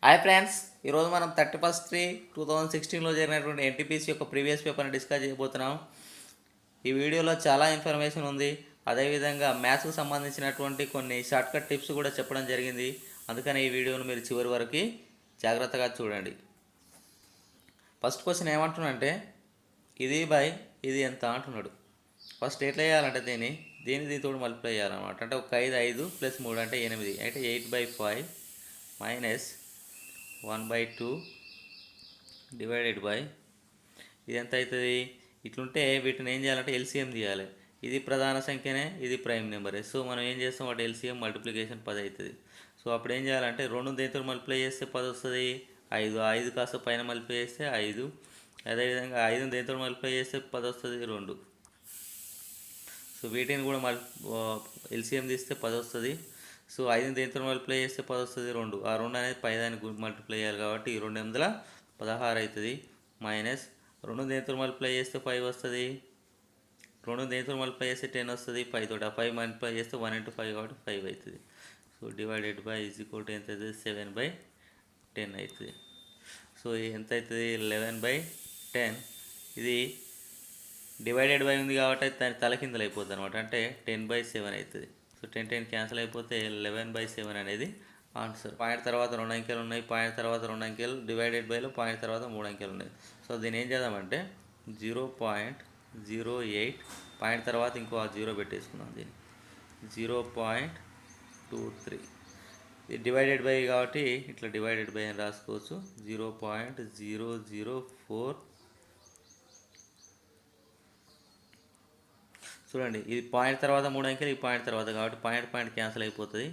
Hi friends, ఈరోజు మనం 31/3/2016లో జరిగినటువంటి ఎన్టీపీసీ యొక్క ప్రీవియస్ పేపర్ని డిస్కస్ చేయబోతున్నాం. ఈ వీడియోలో చాలా ఇన్ఫర్మేషన్ ఉంది. అదేవిధంగా మ్యాథ్స్కి సంబంధించినటువంటి కొన్ని షార్ట్కట్ టిప్స్ కూడా చెప్పడం జరిగింది. అందుకని ఈ వీడియోను మీరు చివరి వరకు జాగ్రత్తగా చూడండి. ఫస్ట్ క్వశ్చన్ ఏమంటున్నాడంటే ఇది బై ఇది ఎంత అంటున్నాడు. ఫస్ట్ ఎట్లా చేయాలంటే దీనితో మల్టిప్లై చేయాలన్నమాట. అంటే ఒక 5 ప్లస్ 3 అంటే 8, అంటే 8/5 మైనస్ 1/2 డివైడెడ్ బై ఇది ఎంత అవుతుంది. ఇట్లుంటే వీటిని ఏం చేయాలంటే ఎల్సిఎం తీయాలి. ఇది ప్రధాన సంఖ్యనే, ఇది ప్రైమ్ నెంబరే. సో మనం ఏం చేస్తాం, వాటి ఎల్సిఎం మల్టిప్లికేషన్ 10 అవుతుంది. సో అప్పుడు ఏం చేయాలంటే 2 దేంతో మల్టిప్లై చేస్తే 10 వస్తుంది. 5 కాస్త పైన మల్టిప్లై చేస్తే 5, అదేవిధంగా 5 దేంతో మల్టిప్లై చేస్తే 10 వస్తుంది 2. సో వీటిని కూడా ఎల్సిఎం తీస్తే 10 వస్తుంది. సో 5 దేంతో మల్టిప్లై చేస్తే 10 వస్తుంది 2. ఆ 2 అనేది పైదానికి మల్టిప్లై చేయాలి కాబట్టి 2 8 16 అవుతుంది. మైనస్ 2 దేంతో మల్టిప్లై చేస్తే 5 వస్తుంది. 2 దేంతో మల్టిప్లై చేస్తే 10 వస్తుంది 5 తోటి. ఆ 5 మల్టిప్లై చేస్తే 1 × 5 కాబట్టి 5 అవుతుంది. సో డివైడెడ్ బై ఎంత అవుతుంది, 7/10 అవుతుంది. సో ఎంత అవుతుంది, 11/10. ఇది డివైడెడ్ బై ఉంది కాబట్టి దాని తలకిందలు అయిపోతుంది అనమాట. అంటే 10/7 అవుతుంది. సో 10 క్యాన్సిల్ అయిపోతే 11/7 అనేది ఆన్సర్. పాయింట్ తర్వాత 2 అంకెలు ఉన్నాయి, పాయింట్ తర్వాత 2 అంకెలు, డివైడెడ్ బైలో పాయింట్ తర్వాత 3 అంకెలు ఉన్నాయి. సో దీన్ని ఏం చేద్దామంటే 0.08 పాయింట్ తర్వాత ఇంకో 0 పెట్టేసుకుందాం. దీన్ని 0.23. ఇది డివైడెడ్ బై కాబట్టి ఇట్లా డివైడెడ్ బై అని రాసుకోవచ్చు. 0.004. చూడండి, ఇది పాయింట్ తర్వాత 3 అంకెలు, ఈ పాయింట్ తర్వాత కాబట్టి పాయింట్ క్యాన్సిల్ అయిపోతుంది.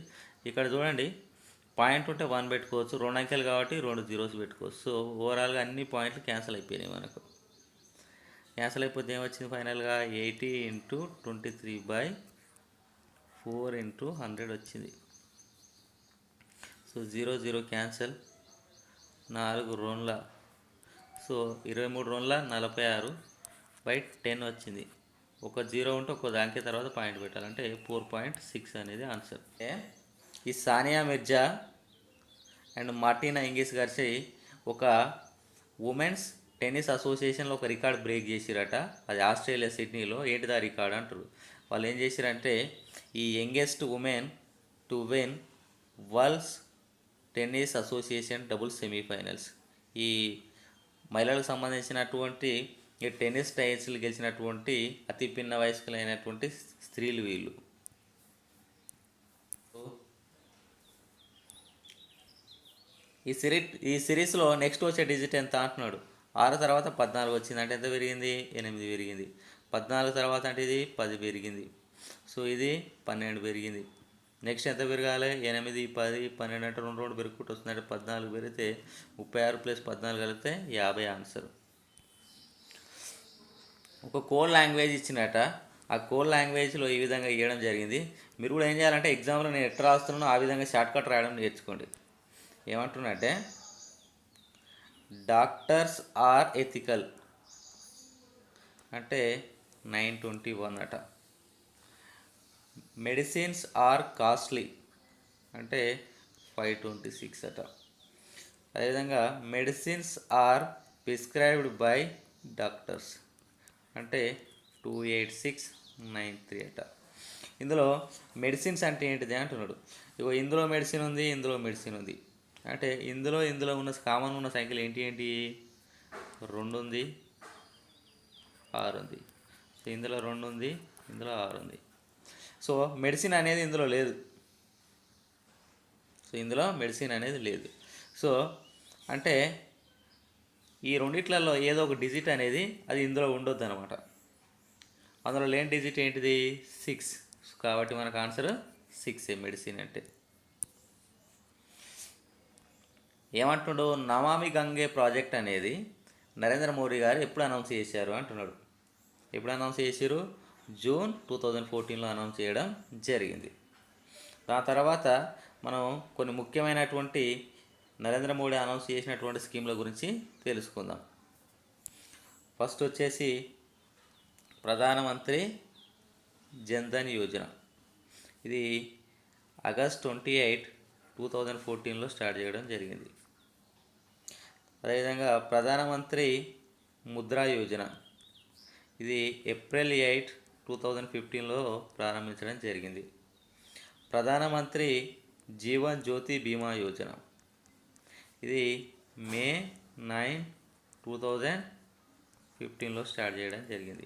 ఇక్కడ చూడండి, పాయింట్ ఉంటే 1 పెట్టుకోవచ్చు, 2 అంకెలు కాబట్టి 2 జీరోస్ పెట్టుకోవచ్చు. సో ఓవరాల్గా అన్ని పాయింట్లు క్యాన్సిల్ అయిపోయినాయి. మనకు క్యాన్సిల్ అయిపోతే ఏమొచ్చింది ఫైనల్గా 80 × 23/4 × 100 వచ్చింది. సో 0 క్యాన్సిల్, 4 2 సో 23 46/10 వచ్చింది. ఒక 0 ఉంటే ఒక దానికి తర్వాత పాయింట్ పెట్టాలంటే 4.6 అనేది ఆన్సర్. ఈ Sania Mirza and Martina Hingis గారి ఒక ఉమెన్స్ టెన్నిస్ అసోసియేషన్లో ఒక రికార్డ్ బ్రేక్ చేసిరట. అది ఆస్ట్రేలియా సిడ్నీలో. ఏంటిదా రికార్డ్ అంటారు. వాళ్ళు ఏం చేసిరంటే ఈ youngest women to win world's tennis association double semifinals. ఈ మహిళలకు సంబంధించినటువంటి ఈ టెన్నిస్ టైటిల్ గెలిచినటువంటి అతి పిన్న వయస్కులైనటువంటి స్త్రీలు వీళ్ళు. ఈ సిరీస్లో నెక్స్ట్ వచ్చే డిజిట్ ఎంత అంటున్నాడు. 6 తర్వాత 14 వచ్చింది అంటే ఎంత పెరిగింది, 8 పెరిగింది. 14 తర్వాత అంటే ఇది 10 పెరిగింది. సో ఇది 12 పెరిగింది. నెక్స్ట్ ఎంత పెరగాలి, 8 10 12 అంటే 2 పెరుగుకుంటూ వస్తుంది. అంటే 14 పెరిగితే 36 + 14 కలిపితే 50 ఆన్సర్. ఒక కోడ్ లాంగ్వేజ్ ఇచ్చినట. ఆ కోడ్ లాంగ్వేజ్లో ఈ విధంగా ఇవ్వడం జరిగింది. మీరు కూడా ఏం చేయాలంటే ఎగ్జామ్లో నేను ఎట్లా రాస్తున్నానో ఆ విధంగా షార్ట్కట్ రాయడం నేర్చుకోండి. ఏమంటున్నట్టే డాక్టర్స్ ఆర్ ఎథికల్ అంటే 921 అట. మెడిసిన్స్ ఆర్ కాస్ట్లీ అంటే 526 అట. అదేవిధంగా medicines are prescribed by doctors అంటే 28693 అట. ఇందులో మెడిసిన్స్ అంటే ఏంటిది అంటున్నాడు. ఇగో ఇందులో మెడిసిన్ ఉంది, ఇందులో మెడిసిన్ ఉంది. అంటే ఇందులో ఉన్న కామన్ ఉన్న సంఖ్యలు ఏంటి 2 ఉంది, 6 ఉంది. సో ఇందులో 2 ఉంది, ఇందులో 6 ఉంది. సో మెడిసిన్ అనేది ఇందులో లేదు. సో అంటే ఈ రెండిట్లలో ఏదో ఒక డిజిట్ అనేది అది ఇందులో ఉండొద్దు అనమాట. అందులో లేని డిజిట్ ఏంటిది, 6. కాబట్టి మనకు ఆన్సర్ 6 మెడిసిన్ అంటే. ఏమంటున్నాడు, నమామి గంగే ప్రాజెక్ట్ అనేది నరేంద్ర మోడీ గారు ఎప్పుడు అనౌన్స్ చేశారు అంటున్నాడు. ఎప్పుడు అనౌన్స్ చేశారు, జూన్ 2014లో అనౌన్స్ చేయడం జరిగింది. దాని తర్వాత మనం కొన్ని ముఖ్యమైనటువంటి నరేంద్ర మోడీ అనౌన్స్ చేసినటువంటి స్కీమ్ల గురించి తెలుసుకుందాం. ఫస్ట్ వచ్చేసి ప్రధానమంత్రి జన్ధన్ యోజన. ఇది ఆగస్ట్ 28, 2014లో స్టార్ట్ చేయడం జరిగింది. అదేవిధంగా ప్రధానమంత్రి ముద్రా యోజన, ఇది ఏప్రిల్ 8, 2015లో ప్రారంభించడం జరిగింది. ప్రధానమంత్రి జీవన్ జ్యోతి బీమా యోజన, ఇది మే 9, 2015లో స్టార్ట్ చేయడం జరిగింది.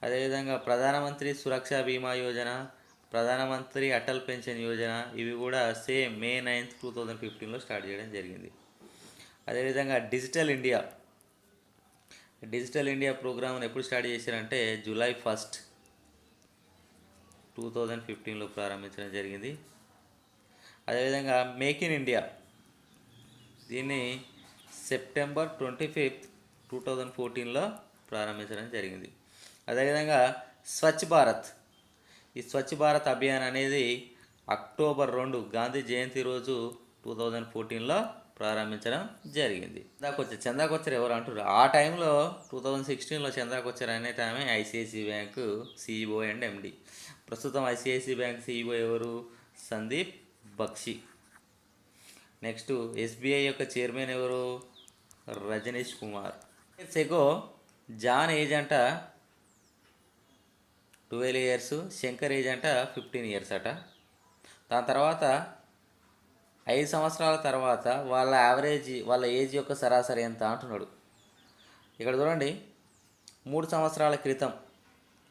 అదేవిధంగా ప్రధానమంత్రి సురక్ష బీమా యోజన, ప్రధానమంత్రి అటల్ పెన్షన్ యోజన, ఇవి కూడా సేమ్ మే 9, 2015లో స్టార్ట్ చేయడం జరిగింది. అదేవిధంగా డిజిటల్ ఇండియా ప్రోగ్రామ్ను ఎప్పుడు స్టార్ట్ చేశారంటే జూలై 1, 2015లో ప్రారంభించడం జరిగింది. అదేవిధంగా మేక్ ఇన్ ఇండియా, దీన్ని సెప్టెంబర్ 25, 2014లో ప్రారంభించడం జరిగింది. అదేవిధంగా స్వచ్ఛ భారత్, ఈ స్వచ్ఛ భారత్ అభియాన్ అనేది అక్టోబర్ 2 గాంధీ జయంతి రోజు 2014లో ప్రారంభించడం జరిగింది. చందా కొచ్చర్ ఎవరు అంటారు? ఆ టైంలో 2016లో చందా కొచ్చర్ అనే ఆమె ICICI bank CEO and MD. ప్రస్తుతం ఐసిఐసిఐ బ్యాంక్ సిఇఓ ఎవరు? సందీప్ బక్షి. నెక్స్ట్ ఎస్బీఐ యొక్క చైర్మన్ ఎవరు? రజనీష్ కుమార్. ఎగో జాన్ ఏజ్ అంట 12 years, శంకర్ ఏజ్ అంట 15 years అట. దాని తర్వాత 5 సంవత్సరాల తర్వాత వాళ్ళ ఏజ్ యొక్క సరాసరి ఎంత అంటున్నాడు. ఇక్కడ చూడండి, 3 సంవత్సరాల క్రితం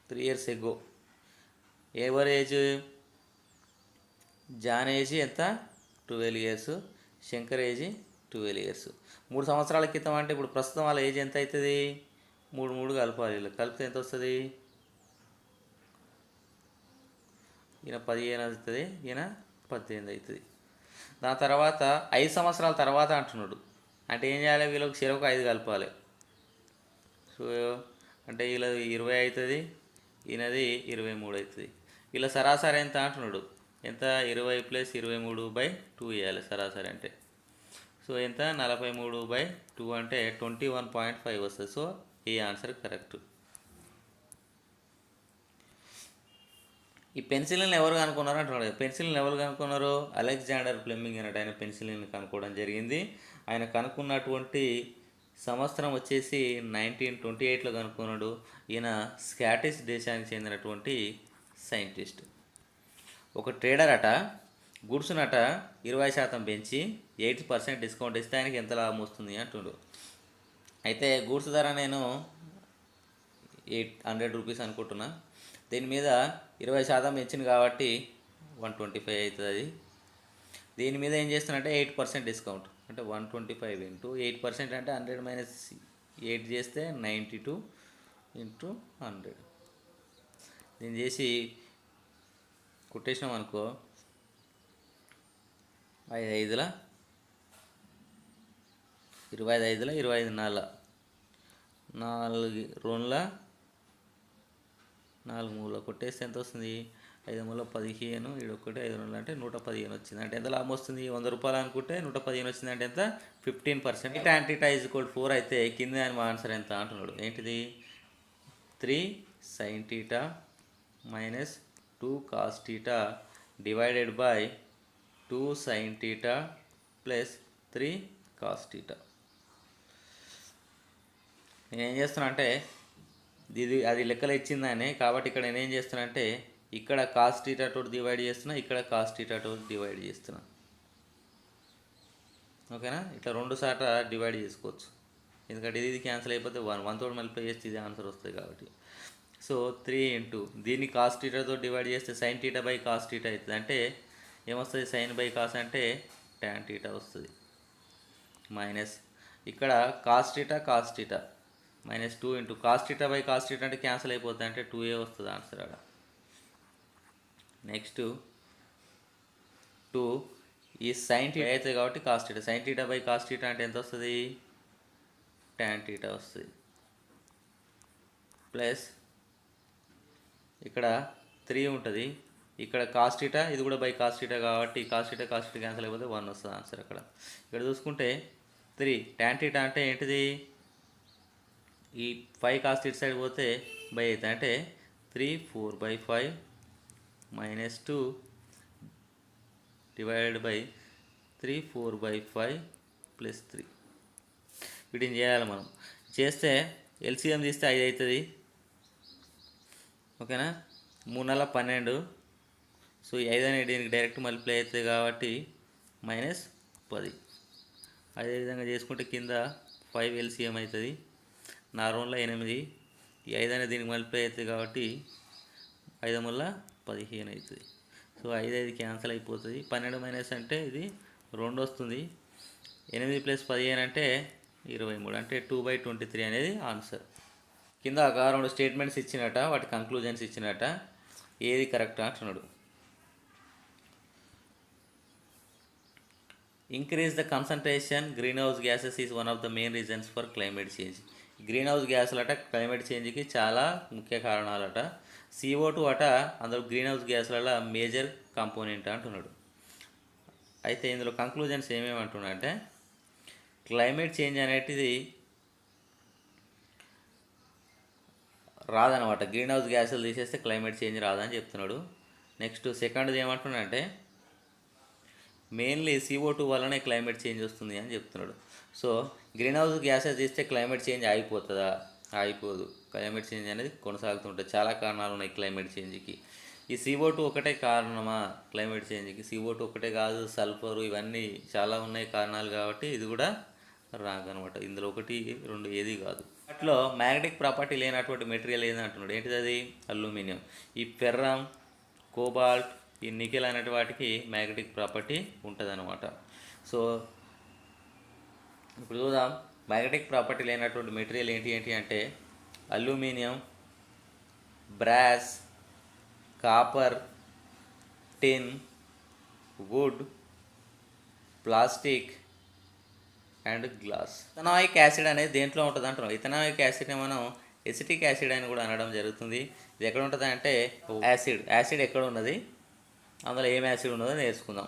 3 years ago ఎవరి ఏజ్? జాన్ ఏజ్ ఎంత? 12 years, శంకర్ ఏజ్ 12 years. 3 సంవత్సరాల క్రితం అంటే ఇప్పుడు ప్రస్తుతం వాళ్ళ ఏజ్ ఎంత అవుతుంది? 3 కలపాలి. కలిపితే ఎంత వస్తుంది? ఈయన 15 అవుతుంది, ఈయన 18 అవుతుంది. దాని తర్వాత 5 సంవత్సరాల తర్వాత అంటున్నాడు. అంటే ఏం చేయాలి? వీళ్ళకి చెరకు 5 కలపాలి. సో అంటే వీళ్ళది 20 అవుతుంది, ఈయనది 23 అవుతుంది. వీళ్ళ సరాసరి ఎంత అంటున్నాడు? ఎంత? 20 + 23/2 వేయాలి సరాసరి అంటే. సో ఎంత? 43/2 అంటే 21.5 వస్తుంది. సో ఈ ఆన్సర్ కరెక్ట్. ఈ పెన్సిలిన్ ఎవరు కనుక్కున్నారు అంటున్నాడు. పెన్సిలిన్ ఎవరు కనుక్కున్నారు? అలెగ్జాండర్ ఫ్లెమింగ్ అనేట ఆయన పెన్సిలిన్ కనుక్కోవడం జరిగింది. ఆయన కనుక్కున్నటువంటి సంవత్సరం వచ్చేసి 1928లో కనుక్కున్నాడు. ఈయన స్కాటిష్ దేశానికి చెందినటువంటి సైంటిస్ట్. ఒక ట్రేడర్ అట గుడ్స్నట 20% పెంచి 80% డిస్కౌంట్ ఇస్తే ఆయనకి ఎంత లాభం వస్తుంది అంటున్నాడు. అయితే గూడ్స్ ధర నేను 800 రూపీస్ అనుకుంటున్నా. దీని మీద 20% పెంచింది కాబట్టి 125 అవుతుంది అది. దీని మీద ఏం చేస్తున్నట్టే 8% డిస్కౌంట్ అంటే 125 × 8% అంటే 100 - 8 చేస్తే 92 × 100. దీన్ని చేసి కొట్టేసినాం అనుకో, 5 5 25 5 25 4 4 2 4 3 కొట్టేస్తే ఎంత వస్తుంది? 5 3 15, 7 1 5 2 అంటే 115 వచ్చింది. అంటే ఎంత లాభం వస్తుంది? 100 రూపాయలు అనుకుంటే 115 వచ్చింది. అంటే ఎంత? 15%. tan θ = 4 అయితే కింద దాని మా ఆన్సర్ ఎంత అంటున్నాడు. ఏంటిది? 3 sin θ - 2 cos θ divided by 2 sin θ plus 3 cos θ. నేనేం చేస్తున్నా అంటే అది లెక్కలు ఇచ్చిందని, కాబట్టి ఇక్కడ నేనేం చేస్తున్నా అంటే ఇక్కడ cos θ తోటి డివైడ్ చేస్తున్నా, ఇక్కడ cos θ తోటి డివైడ్ చేస్తున్నా. ఓకేనా? ఇట్లా 2 సార్లు డివైడ్ చేసుకోవచ్చు. ఎందుకంటే ఇది క్యాన్సిల్ అయిపోతే 1 తోటి మల్టిప్లై చేస్తే ఇది ఆన్సర్ వస్తుంది కాబట్టి. సో 3 × దీన్ని cos θ తోటి డివైడ్ చేస్తే sin θ cos θ అవుతుంది. అంటే ఏమొస్తుంది? sin cos అంటే tan θ వస్తుంది. మైనస్ ఇక్కడ cos θ -2 × cos θ cos θ అంటే క్యాన్సిల్ అయిపోతుంది. అంటే 2a వస్తుంది ఆన్సర్ ఆడ. నెక్స్ట్ 2 ఈ sin θ అవుతుంది కాబట్టి cos θ, sin θ cos θ అంటే ఎంత వస్తుంది? tan θ వస్తుంది. ప్లస్ ఇక్కడ 3 ఉంటుంది, ఇక్కడ cos θ, ఇది కూడా cos θ కాబట్టి cos θ క్యాన్సిల్ అయిపోతే 1 వస్తుంది ఆన్సర్ అక్కడ. ఇక్కడ చూసుకుంటే 3 tan θ అంటే ఏంటిది? ఈ 5 cos θ సైడ్ పోతే బై అవుతుంది. అంటే 3 4/5 - 2 డివైడెడ్ బై 3 4/5 ప్లస్ 3. వీటిని చేయాలి మనం. చేస్తే ఎల్సిఎం తీస్తే 5 అవుతుంది. ఓకేనా, 3 నెలల 12. సో ఈ 5 అనేది దీనికి డైరెక్ట్ మల్టిప్లై అవుతుంది కాబట్టి -10. అదేవిధంగా చేసుకుంటే కింద 5 ఎల్సిఎం అవుతుంది. 4 × 8. ఈ 5 అనేది దీనికి మల్టిప్లై అవుతుంది కాబట్టి 5 × 15 అవుతుంది. సో 5 క్యాన్సిల్ అయిపోతుంది. 12 మైనస్ అంటే ఇది 2 వస్తుంది. 8 + 15 అంటే 23, అంటే 2/23 అనేది ఆన్సర్. కింద ఒక 2 స్టేట్మెంట్స్ ఇచ్చినట, వాటి కంక్లూజన్స్ ఇచ్చినట, ఏది కరెక్ట్ అంటున్నాడు. Increase the concentration greenhouse gases is one of the main reasons for climate change. Greenhouse గ్యాసులట క్లైమేట్ చేంజ్కి చాలా ముఖ్య కారణాలట. CO2 అట అందులో గ్రీన్ హౌస్ గ్యాసుల మేజర్ కాంపోనెంట్ అంటున్నాడు. అయితే ఇందులో కంక్లూజన్స్ ఏమేమంటున్నా అంటే క్లైమేట్ చేంజ్ అనేటిది రాదనమాట. గ్రీన్ హౌస్ గ్యాసులు తీసేస్తే క్లైమేట్ చేంజ్ రాదని చెప్తున్నాడు. నెక్స్ట్ సెకండ్ది ఏమంటున్నా అంటే మెయిన్లీ CO2 వల్లనే క్లైమేట్ చేంజ్ వస్తుంది అని చెప్తున్నాడు. సో గ్రీన్ హౌస్ గ్యాసెస్ తీస్తే క్లైమేట్ చేంజ్ ఆగిపోతుందా? ఆగిపోదు. క్లైమేట్ చేంజ్ అనేది కొనసాగుతుంటుంది. చాలా కారణాలు ఉన్నాయి క్లైమేట్ చేంజ్కి. ఈ CO2 ఒకటే కారణమా క్లైమేట్ చేంజ్కి? CO2 ఒకటే కాదు, సల్ఫర్, ఇవన్నీ చాలా ఉన్నాయి కారణాలు. కాబట్టి ఇది కూడా రాంగ్ అనమాట. ఇందులో 1, 2 ఏది కాదు. వాటిలో మ్యాగ్నెటిక్ ప్రాపర్టీ లేనటువంటి మెటీరియల్ ఏది అంటున్నాడు. ఏంటిది అది? అల్యూమినియం. ఈ ఫెర్రం, కోబాల్ట్, ఈ నికెల్ అనేటి వాటికి మ్యాగ్నెటిక్ ప్రాపర్టీ ఉంటుంది అనమాట. సో ఇప్పుడు చూద్దాం, మ్యాగ్నెటిక్ ప్రాపర్టీ లేనటువంటి మెటీరియల్ ఏంటి అంటే aluminium, brass, copper, tin, wood, plastic and glass. Ethanoic acid అనేది దేంట్లో ఉంటుంది అంటున్నాం. ఇథనాయిక్ యాసిడ్ని మనం ఎసిటిక్ యాసిడ్ అని కూడా అనడం జరుగుతుంది. ఇది ఎక్కడ ఉంటుంది అంటే యాసిడ్ ఎక్కడ ఉన్నది, అందులో ఏం యాసిడ్ ఉన్నదో నేర్చుకుందాం.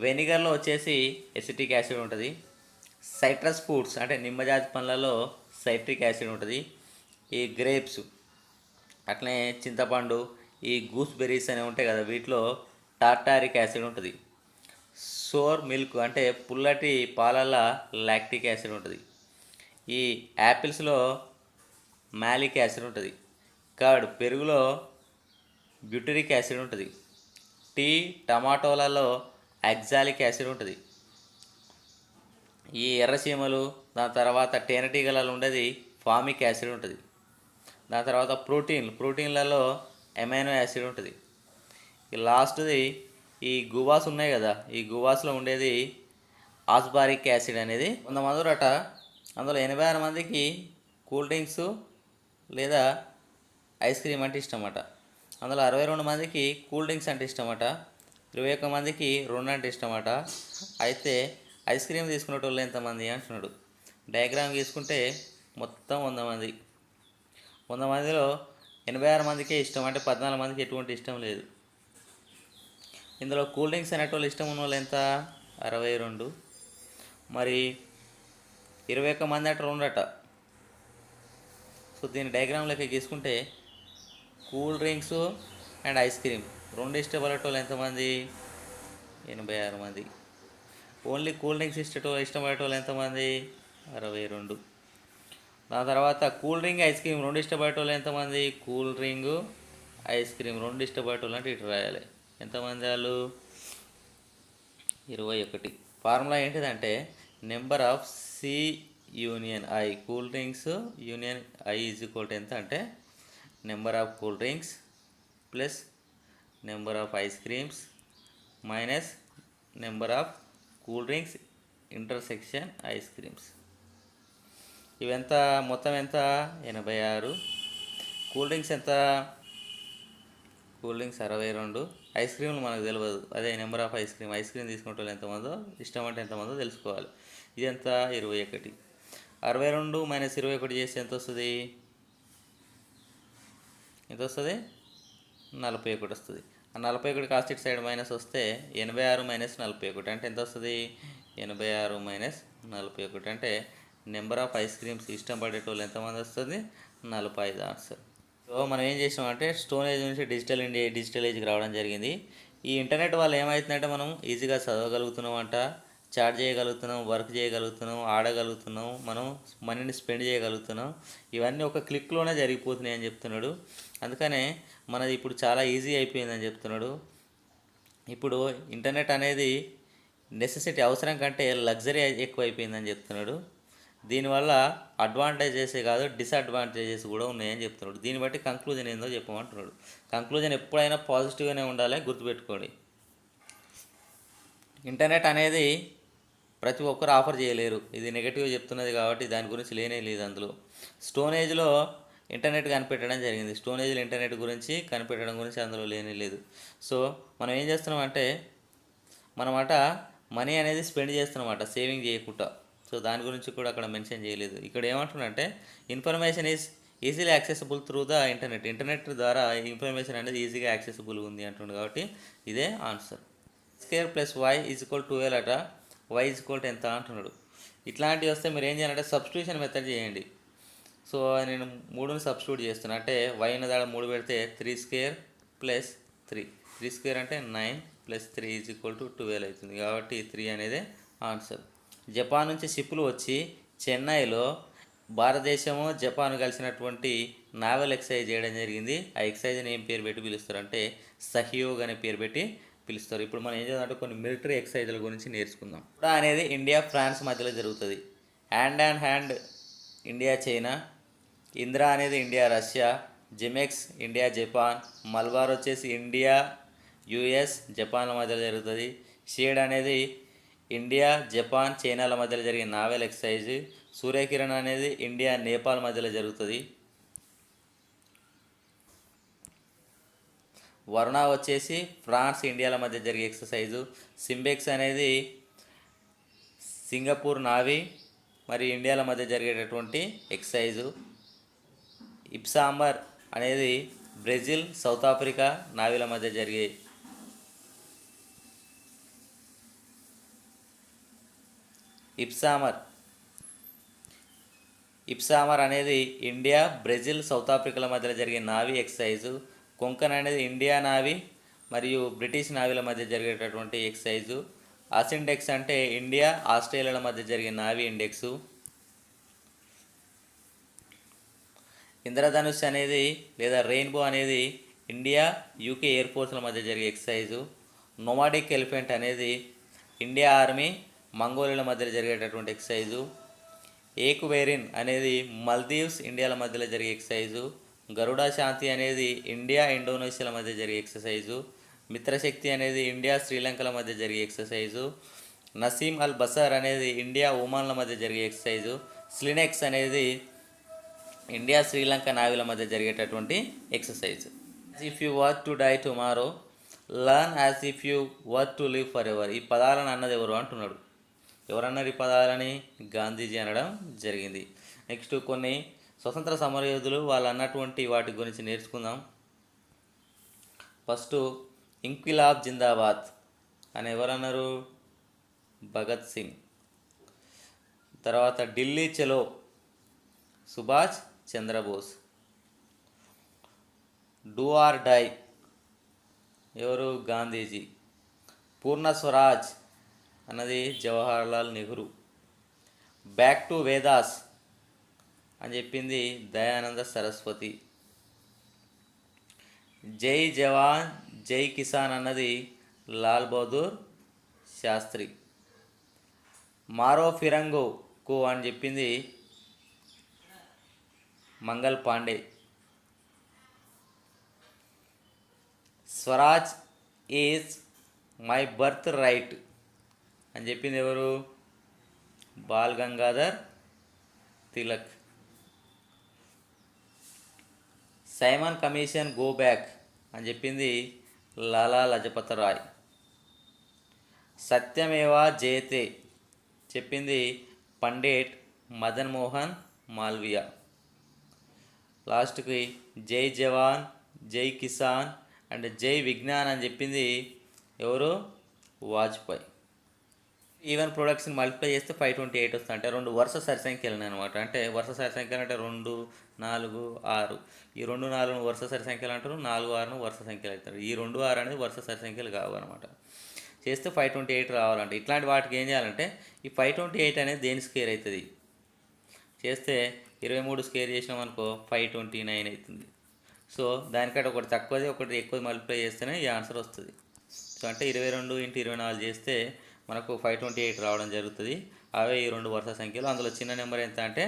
వెనిగర్లో వచ్చేసి ఎసిటిక్ యాసిడ్ ఉంటుంది. సైట్రస్ ఫ్రూట్స్ అంటే నిమ్మజాతి పండ్లలో సైట్రిక్ యాసిడ్ ఉంటుంది. ఈ గ్రేప్స్, అట్లనే చింతపండు, ఈ గూస్బెర్రీస్ అనేవి ఉంటాయి కదా, వీటిలో టార్టారిక్ యాసిడ్ ఉంటుంది. సోర్ మిల్క్ అంటే పుల్లటి పాలల్లో లాక్టిక్ యాసిడ్ ఉంటుంది. ఈ యాపిల్స్లో మాలిక్ యాసిడ్ ఉంటుంది. కర్డ్ పెరుగులో బ్యూటరిక్ యాసిడ్ ఉంటుంది. టీ, టమాటోలలో ఆక్సాలిక్ యాసిడ్ ఉంటుంది. ఈ ఎర్రచీమలు, దాని తర్వాత తేనెటీగలలో ఉండేది ఫామిక్ యాసిడ్ ఉంటుంది. దాని తర్వాత ప్రోటీన్లలో ఎమైనో యాసిడ్ ఉంటుంది. ఈ లాస్ట్ది ఈ గువాస్ ఉన్నాయి కదా, ఈ గువాస్లో ఉండేది ఆస్బారిక్ యాసిడ్ అనేది. కొంతమంది అట అందులో 86 మందికి కూల్ డ్రింక్స్ లేదా ఐస్ క్రీమ్ అంటే ఇష్టమట. అందులో 62 మందికి కూల్ డ్రింక్స్ అంటే ఇష్టమట. 21 మందికి 2 అంటే ఇష్టమట. అయితే ఐస్ క్రీమ్ తీసుకునేటోళ్ళు ఎంతమంది అంటున్నాడు. డయాగ్రామ్ తీసుకుంటే మొత్తం 100 మంది. 100 మందిలో 86 మందికే ఇష్టం, అంటే 14 మందికి ఎటువంటి ఇష్టం లేదు. ఇందులో కూల్ డ్రింక్స్ అనేటోళ్ళు ఇష్టం ఉన్న వాళ్ళు ఎంత? 62. మరి 21 మంది అట 2 అట. సో దీని డయాగ్రామ్ లెక్క తీసుకుంటే cool drinks and ice cream 2 ఇష్టపడేటోళ్ళు ఎంతమంది? 86 మంది. ఓన్లీ కూల్ డ్రింక్స్ ఇష్టపడేటోళ్ళు ఎంతమంది? 62. దాని తర్వాత కూల్ డ్రింక్, ఐస్ క్రీమ్ 2 ఇష్టపడేటోళ్ళు ఎంతమంది? కూల్ డ్రింక్, ఐస్ క్రీమ్ 2 ఇష్టపడేటోళ్ళు అంటే ఇటు రాయాలి. ఎంతమంది వాళ్ళు? 21. ఫార్ములా ఏంటిదంటే number of C union I, cool drinks union I is equal to ఎంత అంటే number of cool drinks plus number of ice creams minus number of cool drinks intersection ice creams. ఇవెంత? మొత్తం ఎంత? 86. కూల్ డ్రింక్స్ ఎంత? Cool drinks 62. Ice క్రీమ్లు మనకు తెలియదు, అదే నెంబర్ ఆఫ్ ఐస్ క్రీమ్ తీసుకునే వాళ్ళు ఎంతమందో, ఇష్టం అంటే ఎంతమందో తెలుసుకోవాలి. ఇది ఎంత? 21. 62 - 21 చేస్తే ఎంత వస్తుంది? ఎంత వస్తుంది? 41 వస్తుంది. ఆ 41 కాస్ట్ ఇటు సైడ్ మైనస్ వస్తే 86 - 41 అంటే ఎంత వస్తుంది? 86 - 41 అంటే నెంబర్ ఆఫ్ ఐస్ క్రీమ్స్ ఇష్టం పడేటోళ్ళు ఎంతమంది వస్తుంది? 45 ఆన్సర్. సో మనం ఏం చేసామంటే స్టోన్ ఏజ్ నుంచి డిజిటల్ ఏజ్కి రావడం జరిగింది. ఈ ఇంటర్నెట్ వల్ల ఏమవుతుందంటే మనం ఈజీగా చదవగలుగుతున్నామంట, చాట్ చేయగలుగుతున్నాం, వర్క్ చేయగలుగుతున్నాం, ఆడగలుగుతున్నాం, మనం మనీని స్పెండ్ చేయగలుగుతున్నాం. ఇవన్నీ ఒక క్లిక్లోనే జరిగిపోతున్నాయి అని చెప్తున్నాడు. అందుకనే మనది ఇప్పుడు చాలా ఈజీ అయిపోయిందని చెప్తున్నాడు. ఇప్పుడు ఇంటర్నెట్ అనేది నెసెసిటీ, అవసరం కంటే లగ్జరీ ఎక్కువ అయిపోయిందని చెప్తున్నాడు. దీనివల్ల అడ్వాంటేజెస్ కాదు, డిసడ్వాంటేజెస్ కూడా ఉన్నాయని చెప్తున్నాడు. దీన్ని బట్టి కంక్లూజన్ ఏందో చెప్పమంటున్నాడు. కంక్లూజన్ ఎప్పుడైనా పాజిటివ్గానే ఉండాలి, గుర్తుపెట్టుకోండి. ఇంటర్నెట్ అనేది ప్రతి ఒక్కరు ఆఫర్ చేయలేరు, ఇది నెగటివ్ చెప్తున్నది కాబట్టి దాని గురించి లేనే లేదు. అందులో స్టోన్ ఏజ్లో ఇంటర్నెట్ కనిపెట్టడం జరిగింది, స్టోన్ ఏజ్లో ఇంటర్నెట్ గురించి కనిపెట్టడం గురించి అందులో లేనే లేదు. సో మనం ఏం చేస్తున్నాం అంటే మనమాట మనీ అనేది స్పెండ్ చేస్తున్నమాట, సేవింగ్ చేయకుండా. సో దాని గురించి కూడా అక్కడ మెన్షన్ చేయలేదు. ఇక్కడ ఏమంటున్నాడంటే information is easily accessible through the internet. Internet ద్వారా ఇన్ఫర్మేషన్ అనేది ఈజీగా యాక్సెసిబుల్ ఉంది అంటుంది, కాబట్టి ఇదే answer. Square plus y is equal 12 అట, వై ఈజ్ ఈక్వల్ ఎంత అంటున్నాడు. ఇట్లాంటివి వస్తే మీరు ఏం చేయాలంటే సబ్స్టిట్యూషన్ మెథడ్ చేయండి. సో నేను 3ని సబ్స్టిట్యూట్ చేస్తున్నా, అంటే వై అనే దాడ 3 పెడితే 3 స్క్వేర్ ప్లస్ 3, 3 స్క్వేర్ అంటే 9 ప్లస్ 3 ఈజ్ ఈక్వల్ టు 12 అవుతుంది, కాబట్టి 3 అనేది ఆన్సర్. జపాన్ నుంచి షిప్పులు వచ్చి చెన్నైలో భారతదేశము జపాన్ కలిసినటువంటి నావల్ ఎక్సైజ్ చేయడం జరిగింది. ఆ ఎక్సైజ్ని ఏం పేరు పెట్టి పిలుస్తారు అంటే సహయోగ్ అనే పేరు పెట్టి పిలుస్తారు. ఇప్పుడు మనం ఏం చేద్దామంటే కొన్ని మిలిటరీ ఎక్సైజ్ల గురించి నేర్చుకుందాం. కూడా అనేది ఇండియా ఫ్రాన్స్ మధ్యలో జరుగుతుంది. Hand and hand India China, Indra అనేది India Russia, JIMEX India Japan, Malabar వచ్చేసి ఇండియా యుఎస్ జపాన్ల మధ్యలో జరుగుతుంది. షేడ్ అనేది ఇండియా జపాన్ చైనాల మధ్యలో జరిగే నావెల్ ఎక్సైజ్. సూర్యకిరణ్ అనేది ఇండియా నేపాల్ మధ్యలో జరుగుతుంది. వరుణ వచ్చేసి ఫ్రాన్స్ ఇండియాల మధ్య జరిగే ఎక్సర్సైజు. సింబెక్స్ అనేది సింగపూర్ నావీ మరి ఇండియాల మధ్య జరిగేటటువంటి ఎక్సర్సైజు. ఇప్సామర్ అనేది బ్రెజిల్ సౌత్ ఆఫ్రికా నావీల మధ్య జరిగే. ఇప్సామర్ అనేది ఇండియా బ్రెజిల్ సౌత్ ఆఫ్రికాల మధ్యలో జరిగే నావీ ఎక్సర్సైజు. కొంకన్ అనేది ఇండియా నావీ మరియు బ్రిటిష్ నావీల మధ్య జరిగేటటువంటి ఎక్సర్సైజు. అసిండెక్స్ అంటే ఇండియా ఆస్ట్రేలియాల మధ్య జరిగే నావీ ఇండెక్సు. ఇంద్రధనుష్ అనేది లేదా రెయిన్బో అనేది ఇండియా యూకే ఎయిర్ ఫోర్స్ల మధ్య జరిగే ఎక్సర్సైజు. నొమాడిక్ ఎలిఫెంట్ అనేది ఇండియా ఆర్మీ మంగోలియల మధ్యలో జరిగేటటువంటి ఎక్సర్సైజు. ఏకువేరిన్ అనేది మల్దీవ్స్ ఇండియాల మధ్యలో జరిగే ఎక్సర్సైజు. గరుడా శాంతి అనేది ఇండియా ఇండోనేషియాల మధ్య జరిగే ఎక్సర్సైజు. మిత్రశక్తి అనేది ఇండియా శ్రీలంకల మధ్య జరిగే ఎక్సర్సైజు. నసీం అల్ బసర్ అనేది ఇండియా ఒమాన్ల మధ్య జరిగే ఎక్సర్సైజు. స్లినెక్స్ అనేది ఇండియా శ్రీలంక నావీల మధ్య జరిగేటటువంటి exercise. If you want to die tomorrow learn as if you want to live forever. ఈ పదాలను అన్నది ఎవరు అంటున్నాడు. ఎవరన్నారు ఈ పదాలని? గాంధీజీ అనడం జరిగింది. నెక్స్ట్ కొన్ని స్వతంత్ర సమరయోధులు వాళ్ళు అన్నటువంటి వాటి గురించి నేర్చుకుందాం. ఫస్ట్ ఇంక్విలాబ్ జిందాబాద్ అని ఎవరన్నారు? భగత్ సింగ్. తర్వాత ఢిల్లీ చలో Subhash Chandra Bose. Do or die ఎవరు? గాంధీజీ. పూర్ణ స్వరాజ్ అన్నది జవహర్లాల్ నెహ్రూ. బ్యాక్ టు వేదాస్ అని చెప్పింది దయానంద సరస్వతి. జై జవాన్ జై కిసాన్ అన్నది లాల్ బహదూర్ శాస్త్రి. మారో ఫిరంగో కో అని చెప్పింది Mangal Pandey. Swaraj is my birth right అని చెప్పింది ఎవరు? Ball Gangadhar Tilak. Simon commission go back అని చెప్పింది లాలా లజపత్ రాయ్. సత్యమేవా జయతే చెప్పింది పండిట్ మదన్ మోహన్ మాల్వియా. లాస్ట్కి జై జవాన్ జై కిసాన్ అండ్ జై విజ్ఞాన్ అని చెప్పింది ఎవరు? వాజ్పేయి. ఈవెన్ ప్రొడక్ట్స్ని మల్టిప్లై చేస్తే 528 వస్తుంది. అంటే 2 వరుస సరి సంఖ్యలు అనమాట. అంటే వరుస సరి సంఖ్యలు అంటే 2, 4, 6. ఈ 2, 4 వరుస సరి సంఖ్యలు అంటారు, 4, 6 వరుస సంఖ్యలు అవుతారు. ఈ 2, 6 అనేది వరుస సరి సంఖ్యలు కావు అనమాట. చేస్తే 528 రావాలంటే ఇట్లాంటి వాటికి ఏం చేయాలంటే ఈ 528 అనేది దేని స్క్వేర్ అవుతుంది చేస్తే 23 స్క్వేర్ చేసినాం అనుకో 529 అవుతుంది. సో దానికంటే ఒకటి తక్కువది ఒకటి ఎక్కువ మల్టిప్లై చేస్తేనే ఈ ఆన్సర్ వస్తుంది. సో అంటే 22 × 24 చేస్తే మనకు 528 రావడం జరుగుతుంది. అవే ఈ రెండు వరుస సంఖ్యలు. అందులో చిన్న నెంబర్ ఎంత అంటే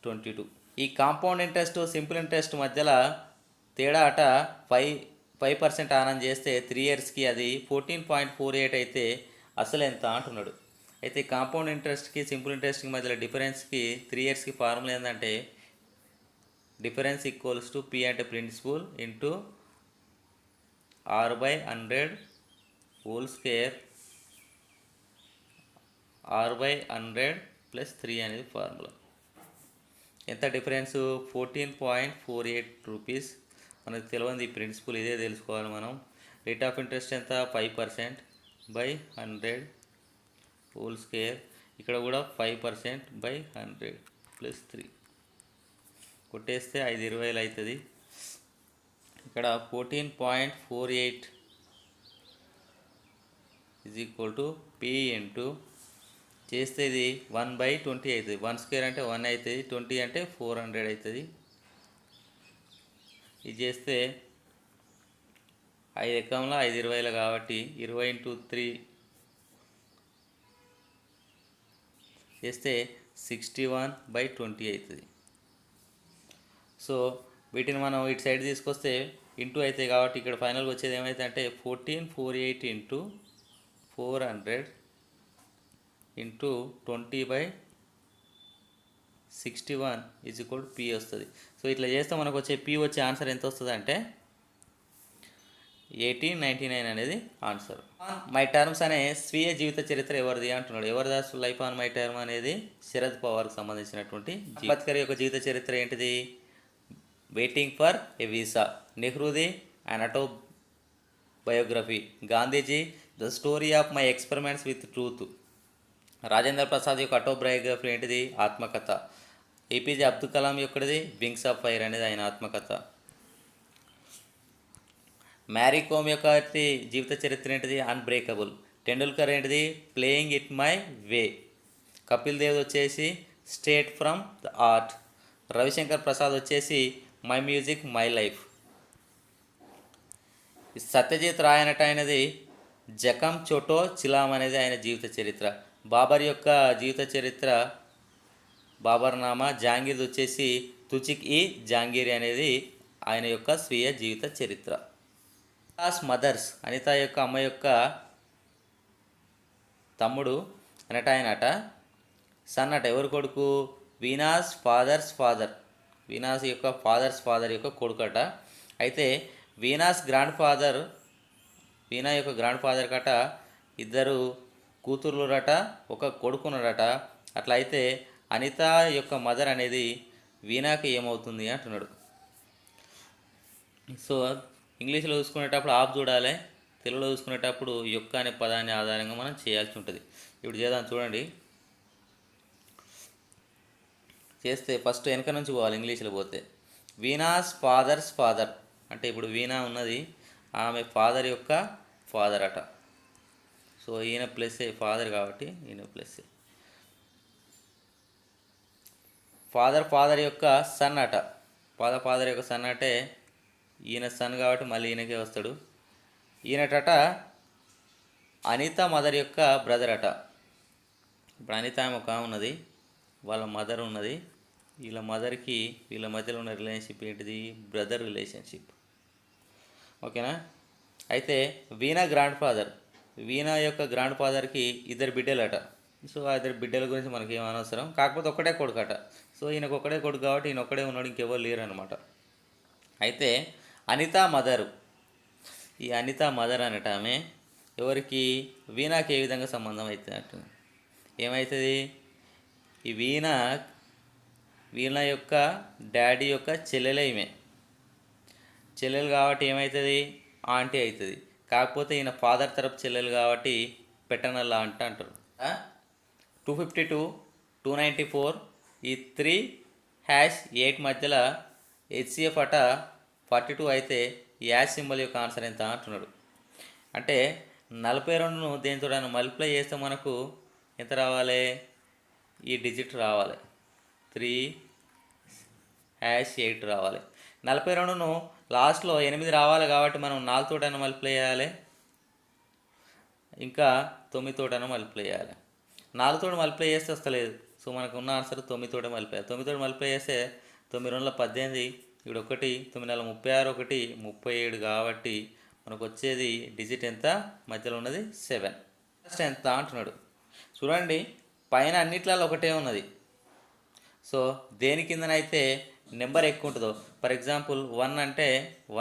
22. ఈ కాంపౌండ్ ఇంట్రెస్ట్ సింపుల్ ఇంట్రెస్ట్ మధ్యలో తేడా అట 5% ఆనం చేస్తే 3 ఇయర్స్కి అది 14.48 అయితే అసలు ఎంత అంటున్నాడు. అయితే కాంపౌండ్ ఇంట్రెస్ట్కి సింపుల్ ఇంట్రెస్ట్కి మధ్యలో డిఫరెన్స్కి 3 ఇయర్స్కి ఫార్ములా ఏంటంటే డిఫరెన్స్ ఈక్వల్స్ టు పి అంటే principal into R/100 whole square R/100 plus 3 అనేది ఫార్ములా. ఎంత డిఫరెన్స్ 14.48 రూపీస్. మనకు తెలియదు ఈ ప్రిన్సిపల్, ఇదే తెలుసుకోవాలి మనం. రేట్ ఆఫ్ ఇంట్రెస్ట్ ఎంత 5% బై 100 హోల్ స్క్వేర్. ఇక్కడ కూడా 5% బై 100 ప్లస్ 3 కొట్టేస్తే 5/20 అవుతుంది. ఇక్కడ 14.48 is equal to P into చేస్తే ఇది 1/20 అవుతుంది. 1 స్క్వేర్ అంటే 1 అవుతుంది, 20 అంటే 400 అవుతుంది. ఇది చేస్తే 5 ఎక్కంలో 5/20 కాబట్టి 20 × 3 చేస్తే 61/20 అవుతుంది. సో వీటిని మనం ఇటు సైడ్ తీసుకొస్తే ఇంటూ అవుతాయి కాబట్టి ఇక్కడ ఫైనల్గా వచ్చేది ఏమైతే అంటే 1448 into 400 into 20/61 is equal to P వస్తుంది. సో ఇట్లా చేస్తే మనకు వచ్చే పి వచ్చే ఆన్సర్ ఎంత వస్తుంది అంటే 1899 అనేది ఆన్సర్. మై టర్మ్స్ అనే స్వీయ జీవిత చరిత్ర ఎవరిది అంటున్నాడు. ఎవరిదాస్ లైఫ్ ఆన్ మై టర్మ్ అనేది శరద్ పవార్కి సంబంధించినటువంటి. అంబేద్కర్ యొక్క జీవిత చరిత్ర ఏంటిది? Waiting for a visa. నెహ్రూది and autobiography. Gandhiji the story of my experiments with truth. Rajendra Prasad యొక్క ఆటోబయోగ్రఫీ ఏంటిది? ఆత్మకథ. ఏపీజే అబ్దుల్ కలాం యొక్కడిది వింగ్స్ ఆఫ్ ఫైర్ అనేది ఆయన ఆత్మకథ. మ్యారీ కోమ్ యొక్క జీవిత చరిత్ర ఏంటిది? అన్బ్రేకబుల్. టెండూల్కర్ ఏంటిది? Playing it my way. Kapil Dev వచ్చేసి straight from the heart. Ravishankar Prasad వచ్చేసి my music my life. Satyajit Ray అనట ఆయనది జకం చోటో చిలాం అనేది ఆయన జీవిత చరిత్ర. బాబర్ యొక్క జీవిత చరిత్ర బాబర్నామా. జహాంగీర్ వచ్చేసి తుచిక్ ఈ జహాంగీర్ అనేది ఆయన యొక్క స్వీయ జీవిత చరిత్ర. అనితాస్ మదర్స్. అనిత యొక్క అమ్మ యొక్క తమ్ముడు అనట ఆయనట సన్ అట. ఎవరు కొడుకు? Veena's fathers father. వీనాస్ యొక్క ఫాదర్స్ ఫాదర్ యొక్క కొడుకట. అయితే వీనాస్ గ్రాండ్ ఫాదర్, వీనా యొక్క గ్రాండ్ ఫాదర్ కట ఇద్దరు కూతుర్లురట, ఒక కొడుకున్నాడట. అట్లా అయితే అనిత యొక్క మదర్ అనేది వీనాకి ఏమవుతుంది అంటున్నాడు. సో ఇంగ్లీష్లో చూసుకునేటప్పుడు ఆఫ్ చూడాలి, తెలుగులో చూసుకునేటప్పుడు యొక్క అనే పదాన్ని ఆధారంగా మనం చేయాల్సి ఉంటుంది. ఇప్పుడు చేద్దాం చూడండి. చేస్తే ఫస్ట్ వెనక నుంచి పోవాలి. ఇంగ్లీష్లో పోతే వీనాస్ ఫాదర్స్ ఫాదర్ అంటే ఇప్పుడు వీణా ఉన్నది, ఆమె ఫాదర్ యొక్క ఫాదర్ అట. సో ఈయన ప్లస్ ఫాదర్ కాబట్టి ఈయన ప్లస్. ఫాదర్ యొక్క సన్ అట. ఫాదర్ యొక్క సన్ అంటే ఈయన సన్ కాబట్టి మళ్ళీ ఈయనకే వస్తాడు. ఈయనట అనిత మదర్ యొక్క బ్రదర్ అట. ఇప్పుడు అనిత ఆమె ఒక ఉన్నది, వాళ్ళ మదర్ ఉన్నది. వీళ్ళ మదర్కి వీళ్ళ మధ్యలో ఉన్న రిలేషన్షిప్ ఏంటిది? Brother relationship. ఓకేనా? అయితే వీణా గ్రాండ్ ఫాదర్, వీణా యొక్క గ్రాండ్ ఫాదర్కి ఇద్దరు బిడ్డలట. సో ఆ ఇద్దరు బిడ్డల గురించి మనకి ఏం అనవసరం. కాకపోతే ఒక్కడే కొడుకట. సో ఈయనకు ఒక్కడే కొడుకు కాబట్టి ఈయన ఒక్కడే ఉన్నాడు, ఇంకెవరు లేరు అనమాట. అయితే అనిత మదరు, ఈ అనిత మదర్ అనట ఆమె ఎవరికి? వీణాకి ఏ విధంగా సంబంధం అవుతుంది? ఏమవుతుంది? ఈ వీణ యొక్క డాడీ యొక్క చెల్లెలే ఈమె. చెల్లెలు కాబట్టి ఏమవుతుంది? ఆంటీ అవుతుంది. కాకపోతే ఈయన ఫాదర్ తరపు చెల్లెలు కాబట్టి పెటర్నల్ ఆంటీ అంటారు. 252, 294 ఈ 3#8 మధ్యలో HCF అట 42 అయితే యాష్ సింబల్ యొక్క ఆన్సర్ ఎంత అంటున్నాడు. అంటే 42ను దేనితో మల్టిప్లై చేస్తే మనకు ఎంత రావాలి, ఈ డిజిట్ రావాలి, 3#8 రావాలి. 42ను లాస్ట్లో 8 రావాలి కాబట్టి మనం 4తోటైనా మల్టిప్లై చేయాలి, ఇంకా 9తోటైనా మల్టిప్లై చేయాలి. 4తోటి మల్టిప్లై చేస్తే వస్తలేదు. సో మనకు ఉన్న ఆన్సర్ 9తోటి మల్టిప్లై. 9తోటి మల్టిప్లై చేస్తే 9 2 18, ఇక్కడ 1, 9 4 36, 1 37 కాబట్టి మనకు వచ్చేది డిజిట్ ఎంత, మధ్యలో ఉన్నది 7. నెక్స్ట్ ఎంత అంటున్నాడు చూడండి. పైన అన్నిట్లలో ఒకటే ఉన్నది. సో దేని కిందనైతే నెంబర్ ఎక్కువ ఉంటుందో, ఫర్ ఎగ్జాంపుల్ 1 అంటే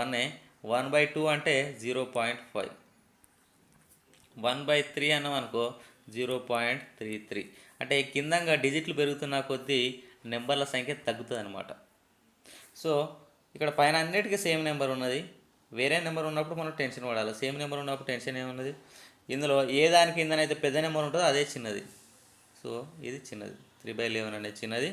1, 1/2 అంటే 0.5, 1/3 అన్నాం అనుకో 0.33. అంటే కిందంగా డిజిట్లు పెరుగుతున్న కొద్దీ నెంబర్ల సంఖ్య తగ్గుతుంది అనమాట. సో ఇక్కడ పైన అన్నిటికీ సేమ్ నెంబర్ ఉన్నది. వేరే నెంబర్ ఉన్నప్పుడు మనం టెన్షన్ పడాలి, సేమ్ నెంబర్ ఉన్నప్పుడు టెన్షన్ ఏమున్నది. ఇందులో ఏ దాని కిందనైతే పెద్ద నెంబర్ ఉంటుందో అదే చిన్నది. సో ఇది చిన్నది, 3/11 అనేది చిన్నది,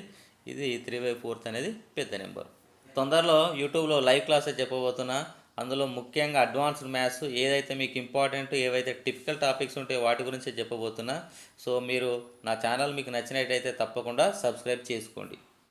ఇది 3/4 అనేది పెద్ద నెంబర్. తొందరలో యూట్యూబ్లో లైవ్ క్లాసెస్ చెప్పబోతున్నా. అందులో ముఖ్యంగా అడ్వాన్స్డ్ మ్యాథ్స్ ఏదైతే మీకు ఇంపార్టెంట్, ఏవైతే టిపికల్ టాపిక్స్ ఉంటాయో వాటి గురించి చెప్పబోతున్నా. సో మీరు నా ఛానల్ మీకు నచ్చినట్టయితే తప్పకుండా సబ్స్క్రైబ్ చేసుకోండి.